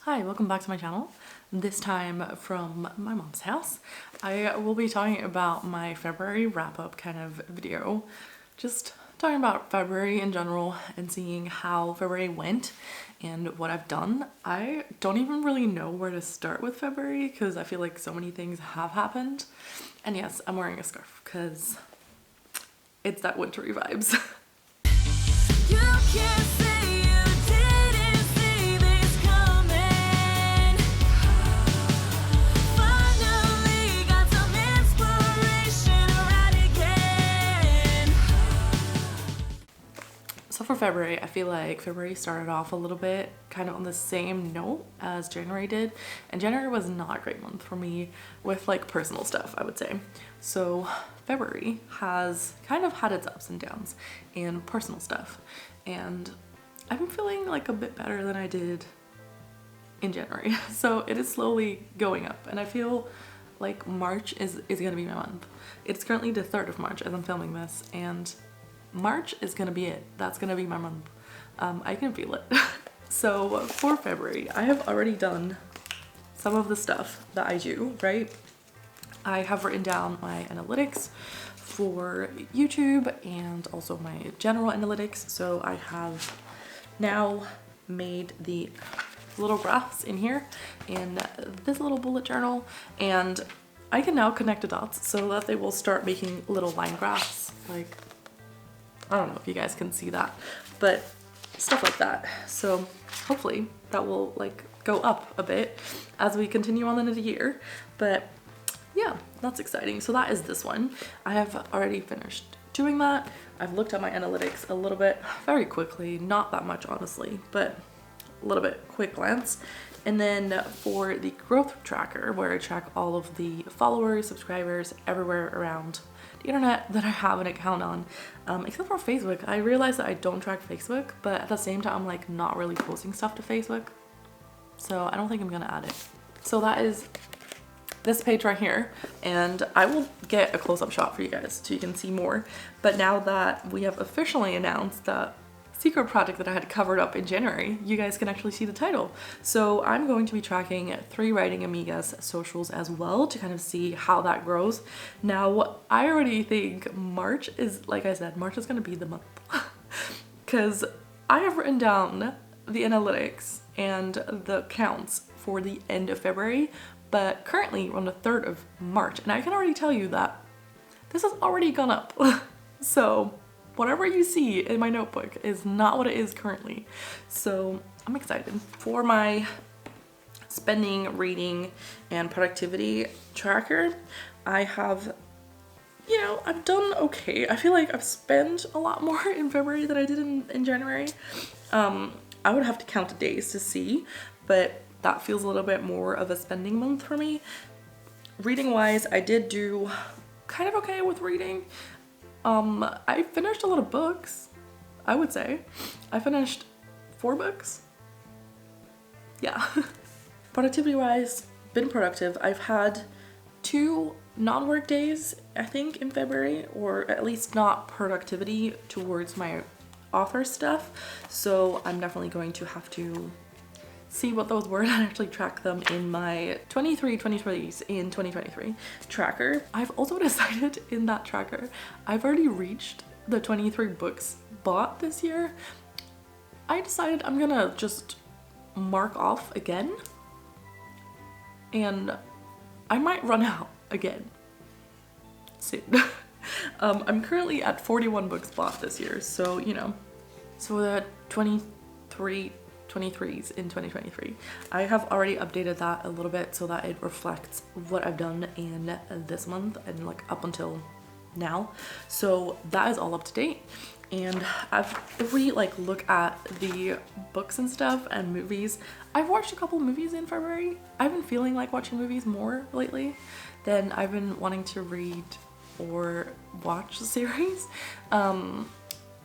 Hi, welcome back to my channel. This time from my mom's house. I will be talking about my February wrap-up kind of video. Just talking about February in general and seeing how February went and what I've done. I don't even really know where to start with February because I feel like so many things have happened. And yes, I'm wearing a scarf because it's that wintry vibes. You can't say you didn't see this coming. Finally got some inspiration right again. So for February, I feel like February started off a little bit kind of on the same note as January did. And January was not a great month for me with like personal stuff, I would say. So February has kind of had its ups and downs in personal stuff. And I've been feeling like a bit better than I did in January. So it is slowly going up. And I feel like March is gonna be my month. It's currently the 3rd of March as I'm filming this. And March is gonna be it. That's gonna be my month. I can feel it. So for February, I have already done some of the stuff that I do, right? I have written down my analytics for YouTube and also my general analytics. So I have now made the little graphs in here in this little bullet journal, and I can now connect the dots so that they will start making little line graphs. Like, I don't know if you guys can see that, but stuff like that. So hopefully that will like go up a bit as we continue on into the year. But yeah, that's exciting. So that is this one. I have already finished doing that. I've looked at my analytics a little bit, very quickly, not that much honestly, but a little bit quick glance. And then for the growth tracker, where I track all of the followers, subscribers, everywhere around the internet that I have an account on, except for Facebook. I realized that I don't track Facebook, but at the same time, I'm like not really posting stuff to Facebook. So I don't think I'm gonna add it. So that is this page right here, and I will get a close-up shot for you guys so you can see more. But now that we have officially announced that secret project that I had covered up in January, you guys can actually see the title. So I'm going to be tracking 3 Writing Amigas socials as well to kind of see how that grows. Now, I already think March is, like I said, March is gonna be the month because I have written down the analytics and the counts for the end of February, but currently we're on the 3rd of March, and I can already tell you that this has already gone up. So whatever you see in my notebook is not what it is currently. So I'm excited. For my spending, reading, and productivity tracker, I have, I've done okay. I feel like I've spent a lot more in February than I did in January. I would have to count the days to see, but that feels a little bit more of a spending month for me. Reading wise, I did do kind of okay with reading. I finished a lot of books, I would say. I finished 4 books. Yeah. Productivity wise, been productive. I've had 2 non-work days, I think, in February, or at least not productivity towards my author stuff. So I'm definitely going to have to see what those were and actually track them in my 2023s in 2023 tracker. I've also decided in that tracker, I've already reached the 23 books bought this year. I decided I'm gonna just mark off again, and I might run out again soon. I'm currently at 41 books bought this year, so so the 23s in 2023. I have already updated that a little bit so that it reflects what I've done in this month and like up until now. So that is all up to date. And if we like look at the books and stuff and movies, I've watched a couple movies in February. I've been feeling like watching movies more lately than I've been wanting to read or watch the series. I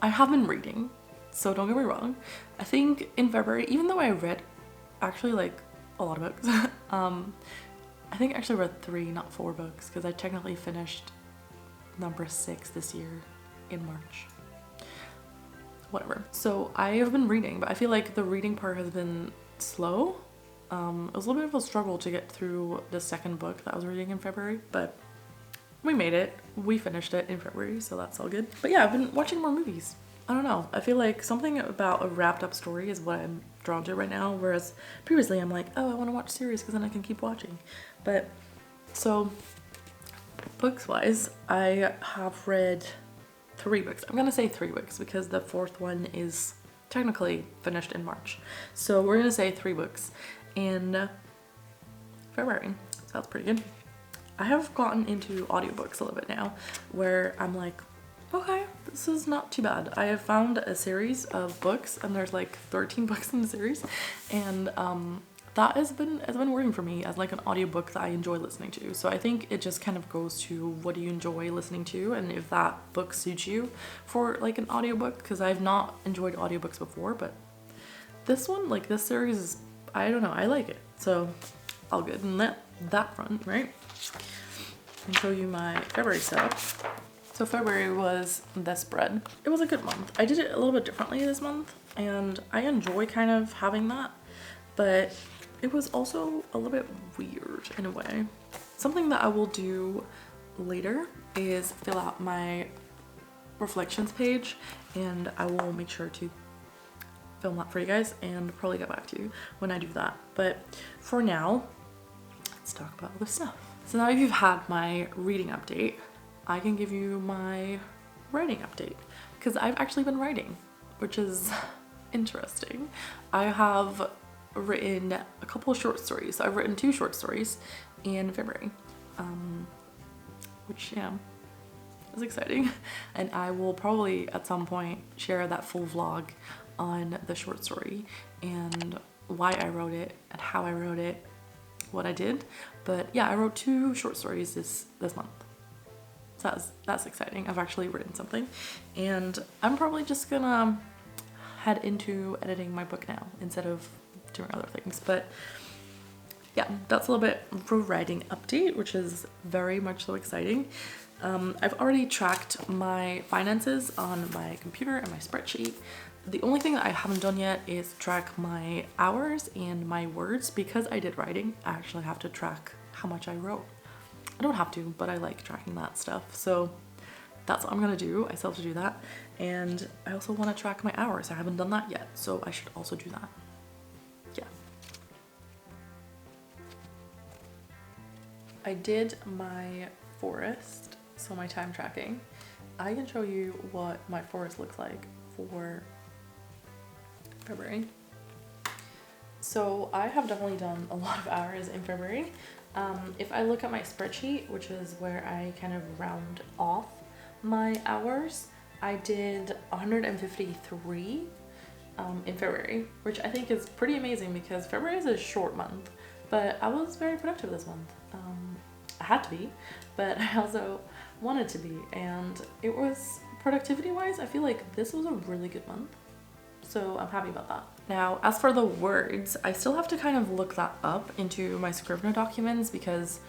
have been reading, so don't get me wrong. I think in February, even though I read actually like a lot of books, I think I actually read 3, not 4 books, because I technically finished number 6 this year in March. Whatever. So I have been reading, but I feel like the reading part has been slow It was a little bit of a struggle to get through the second book that I was reading in February, but we made it. We finished it in February, so that's all good. But yeah, I've been watching more movies. I don't know. I feel like something about a wrapped up story is what I'm drawn to right now, whereas previously I'm like, oh, I want to watch series because then I can keep watching. But so books wise, I have read 3 books. I'm gonna say 3 books because the 4th one is technically finished in March. So we're gonna say 3 books in February. So that's pretty good. I have gotten into audiobooks a little bit now where I'm like, okay, this is not too bad. I have found a series of books and there's like 13 books in the series, and that has been working for me as like an audiobook that I enjoy listening to. So I think it just kind of goes to what do you enjoy listening to and if that book suits you for like an audiobook, because I've not enjoyed audiobooks before, but this one, like this series is, I don't know, I like it. So all good in that front, right? I'll show you my February stuff. So February was The Spread. It was a good month. I did it a little bit differently this month and I enjoy kind of having that, but it was also a little bit weird in a way. Something that I will do later is fill out my reflections page, and I will make sure to film that for you guys and probably get back to you when I do that. But for now, let's talk about other stuff. So now if you've had my reading update, I can give you my writing update because I've actually been writing, which is interesting. I have written a couple of short stories. So I've written 2 short stories in February, which yeah, is exciting. And I will probably at some point share that full vlog on the short story and why I wrote it and how I wrote it, what I did. But yeah, I wrote 2 short stories this month. So that's exciting. I've actually written something and I'm probably just gonna head into editing my book now instead of doing other things. But yeah, that's a little bit of a writing update, which is very much so exciting. I've already tracked my finances on my computer and my spreadsheet. The only thing that I haven't done yet is track my hours and my words. Because I did writing, I actually have to track how much I wrote. I don't have to, but I like tracking that stuff. So that's what I'm gonna do. I still have to do that. And I also want to track my hours. I haven't done that yet, so I should also do that. Yeah. I did my forest, so my time tracking. I can show you what my forest looks like for February. So I have definitely done a lot of hours in February. If I look at my spreadsheet, which is where I kind of round off my hours, I did 153 in February, which I think is pretty amazing because February is a short month, but I was very productive this month. I had to be, but I also wanted to be, and it was, productivity wise, I feel like this was a really good month. So I'm happy about that. Now, as for the words, I still have to kind of look that up into my Scrivener documents because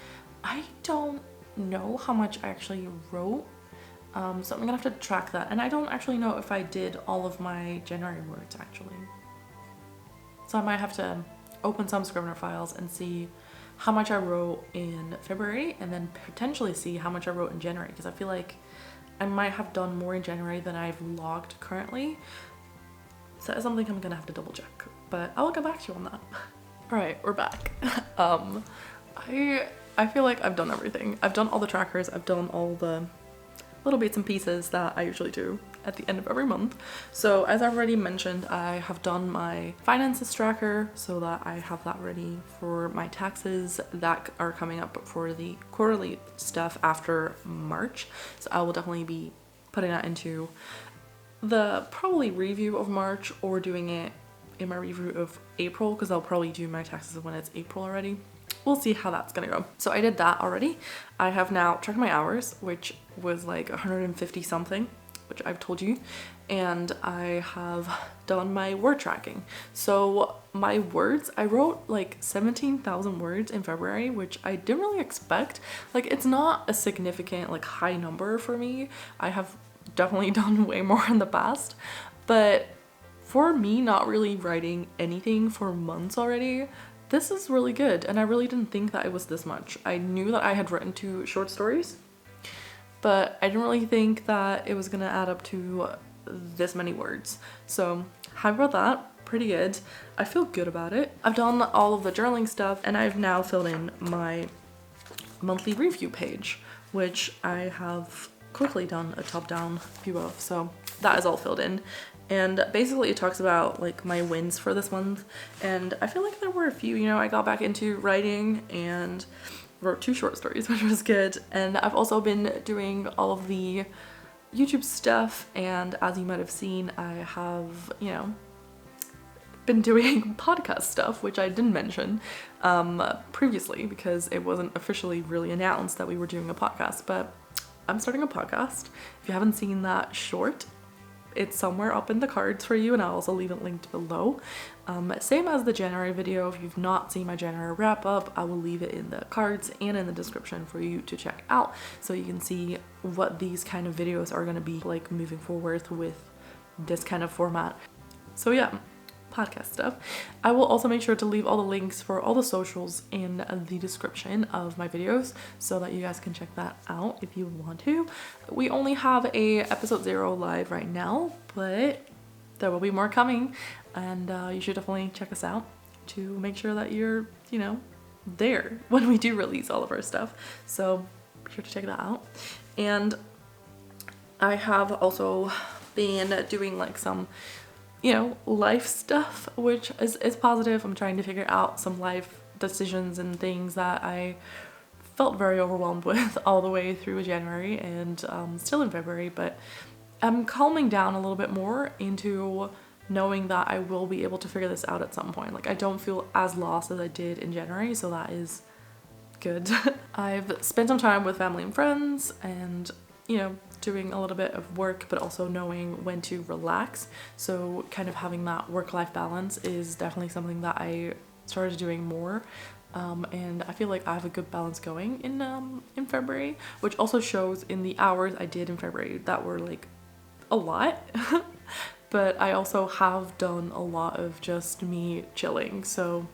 I don't know how much I actually wrote. So I'm gonna have to track that. And I don't actually know if I did all of my January words actually. So I might have to open some Scrivener files and see how much I wrote in February and then potentially see how much I wrote in January, because I feel like I might have done more in January than I've logged currently. So that's something I'm gonna have to double check, but I'll get back to you on that. All right, we're back. I feel like I've done everything. I've done all the trackers. I've done all the little bits and pieces that I usually do at the end of every month. So as I've already mentioned, I have done my finances tracker so that I have that ready for my taxes that are coming up for the quarterly stuff after March. So I will definitely be putting that into the probably review of March or doing it in my review of April, because I'll probably do my taxes when it's April already. We'll see how that's gonna go. So I did that already. I have now tracked my hours, which was like 150 something, which I've told you, and I have done my word tracking. So my words, I wrote like 17,000 words in February, which I didn't really expect. Like, it's not a significant like high number for me. I have definitely done way more in the past, but for me not really writing anything for months already, this is really good, and I really didn't think that it was this much. I knew that I had written 2 short stories, but I didn't really think that it was gonna add up to this many words. So happy about that, pretty good. I feel good about it. I've done all of the journaling stuff, and I've now filled in my monthly review page, which I have quickly done a top-down view of, so that is all filled in. And basically it talks about like my wins for this month, and I feel like there were a few. You know, I got back into writing and wrote 2 short stories, which was good, and I've also been doing all of the YouTube stuff, and as you might have seen, I have, you know, been doing podcast stuff, which I didn't mention previously because it wasn't officially really announced that we were doing a podcast, but I'm starting a podcast. If you haven't seen that short, it's somewhere up in the cards for you, and I'll also leave it linked below. Same as the January video. If you've not seen my January wrap up, I will leave it in the cards and in the description for you to check out, so you can see what these kind of videos are going to be like moving forward with this kind of format. So yeah, podcast stuff. I will also make sure to leave all the links for all the socials in the description of my videos so that you guys can check that out if you want to. We only have a episode 0 live right now, but there will be more coming, and you should definitely check us out to make sure that you're, you know, there when we do release all of our stuff. So be sure to check that out. And I have also been doing like some, you know, life stuff, which is positive. I'm trying to figure out some life decisions and things that I felt very overwhelmed with all the way through January and still in February, but I'm calming down a little bit more into knowing that I will be able to figure this out at some point. Like, I don't feel as lost as I did in January, so that is good. I've spent some time with family and friends, and, you know, doing a little bit of work, but also knowing when to relax. So kind of having that work-life balance is definitely something that I started doing more. And I feel like I have a good balance going in February, which also shows in the hours I did in February that were like a lot. But I also have done a lot of just me chilling. So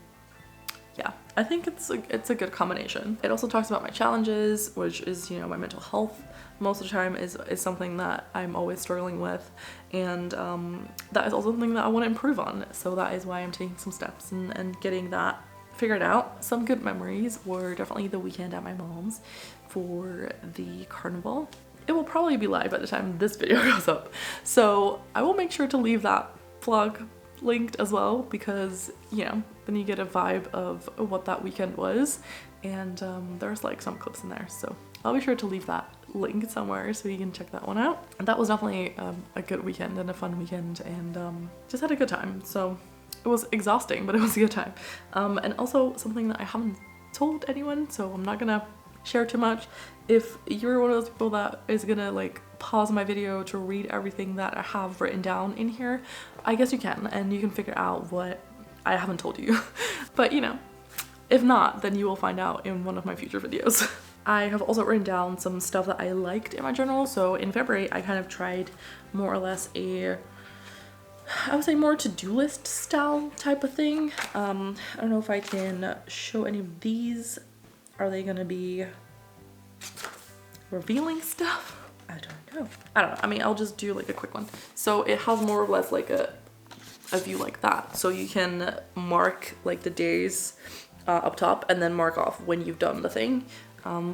yeah, I think it's a good combination. It also talks about my challenges, which is, you know, my mental health most of the time is something that I'm always struggling with, and that is also something that I want to improve on. So that is why I'm taking some steps and getting that figured out. Some good memories were definitely the weekend at my mom's for the carnival. It will probably be live by the time this video goes up, so I will make sure to leave that vlog linked as well, because, you know, then you get a vibe of what that weekend was, and there's like some clips in there, so I'll be sure to leave that linked somewhere so you can check that one out. And that was definitely a good weekend and a fun weekend, and just had a good time. So it was exhausting, but it was a good time. And also something that I haven't told anyone, so I'm not gonna share too much. If you're one of those people that is gonna like pause my video to read everything that I have written down in here, I guess you can, and you can figure out what I haven't told you. But, you know, if not, then you will find out in one of my future videos. I have also written down some stuff that I liked in my journal. So in February, I kind of tried more or less I would say more to-do list style type of thing. I don't know if I can show any of these. Are they gonna be revealing stuff? I don't know. I mean, I'll just do like a quick one. So it has more or less like a view like that. So you can mark like the days up top and then mark off when you've done the thing.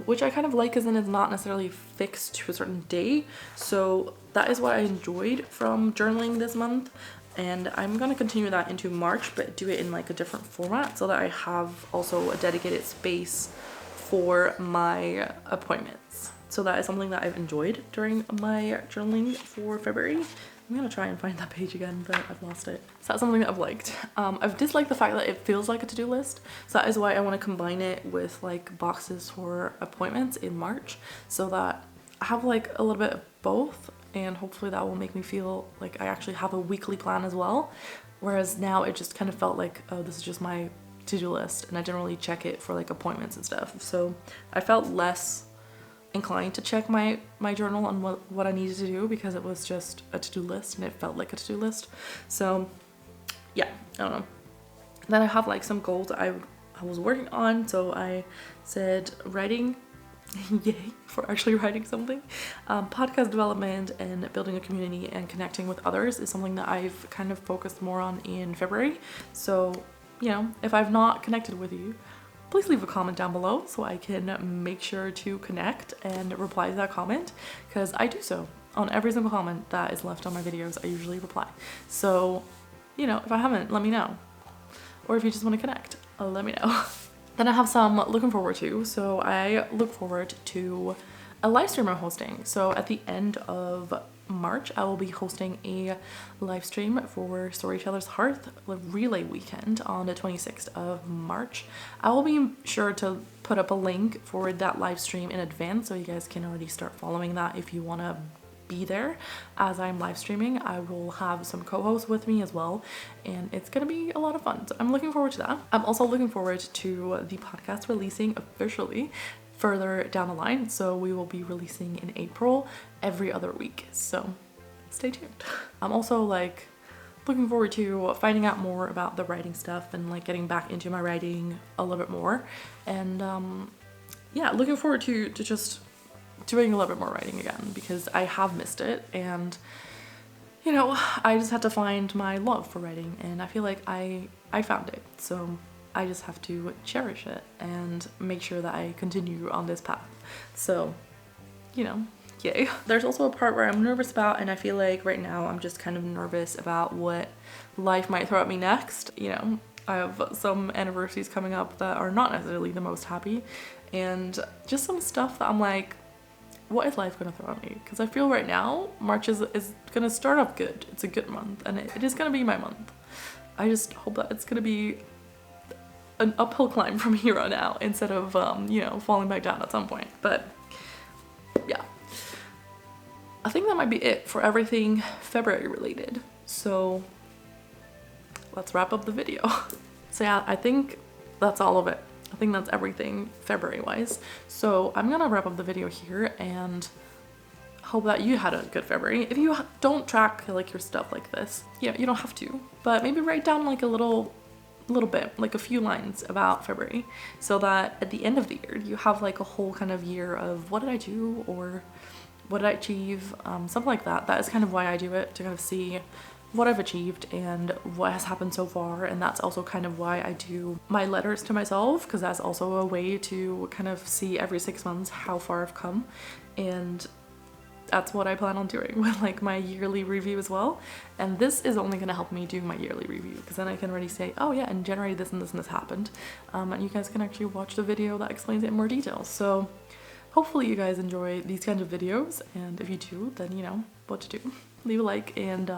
Which I kind of like, because then it's not necessarily fixed to a certain day. So that is what I enjoyed from journaling this month, and I'm gonna continue that into March, but do it in like a different format so that I have also a dedicated space for my appointments. So that is something that I've enjoyed during my journaling for February. I'm gonna try and find that page again, but I've lost it. So that's something that I've liked. I've disliked the fact that it feels like a to-do list. So that is why I want to combine it with like boxes for appointments in March, so that I have like a little bit of both, and hopefully that will make me feel like I actually have a weekly plan as well. Whereas now it just kind of felt like, oh, this is just my to-do list, and I didn't really check it for like appointments and stuff. So I felt less inclined to check my journal on what I needed to do, because it was just a to-do list and it felt like a to-do list. So yeah, I don't know. Then I have like some goals I was working on. So I said writing, yay for actually writing something. Podcast development and building a community and connecting with others is something that I've kind of focused more on in February. So, you know, if I've not connected with you, please leave a comment down below so I can make sure to connect and reply to that comment, because I do so on every single comment that is left on my videos. I usually reply. So, you know, if I haven't, let me know. Or if you just want to connect, let me know. Then I have some looking forward to. So I look forward to a live stream I'm hosting. So at the end of March, I will be hosting a live stream for Storyteller's Hearth Relay Weekend on the 26th of March. I will be sure to put up a link for that live stream in advance so you guys can already start following that if you want to be there as I'm live streaming. I will have some co-hosts with me as well, and it's gonna be a lot of fun. So I'm looking forward to that. I'm also looking forward to the podcast releasing officially further down the line. So we will be releasing in April every other week. So stay tuned. I'm also like looking forward to finding out more about the writing stuff and like getting back into my writing a little bit more. And yeah, looking forward to just doing a little bit more writing again, because I have missed it, and you know, I just had to find my love for writing, and I feel like I found it. So I just have to cherish it and make sure that I continue on this path. So, you know, yay. There's also a part where I'm nervous about, and I feel like right now I'm just kind of nervous about what life might throw at me next. You know, I have some anniversaries coming up that are not necessarily the most happy, and just some stuff that I'm like, what is life gonna throw at me? Because I feel right now March is gonna start off good. It's a good month, and it is gonna be my month. I just hope that it's gonna be an uphill climb from here on out instead of you know, falling back down at some point. But yeah, I think that might be it for everything February related. So let's wrap up the video. So yeah, I think that's all of it. I think that's everything February wise. So I'm gonna wrap up the video here and hope that you had a good February. If you don't track like your stuff like this, yeah, you don't have to, but maybe write down like a little bit, like a few lines about February, so that at the end of the year you have like a whole kind of year of what did I do or what did I achieve, something like that. That is kind of why I do it, to kind of see what I've achieved and what has happened so far. And that's also kind of why I do my letters to myself, because that's also a way to kind of see every 6 months how far I've come. And that's what I plan on doing with like my yearly review as well. And this is only gonna help me do my yearly review, because then I can already say, oh yeah, in January this and this and this happened. And you guys can actually watch the video that explains it in more detail. So hopefully you guys enjoy these kinds of videos, and if you do, then you know what to do. Leave a like, and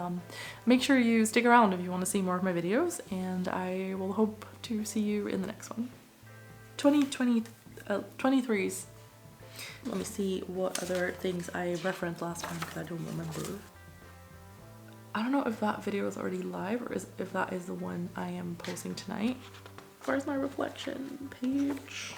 make sure you stick around if you want to see more of my videos, and I will hope to see you in the next one. 23s. Let me see what other things I referenced last time, because I don't remember. I don't know if that video is already live or if that is the one I am posting tonight. Where's my reflection page?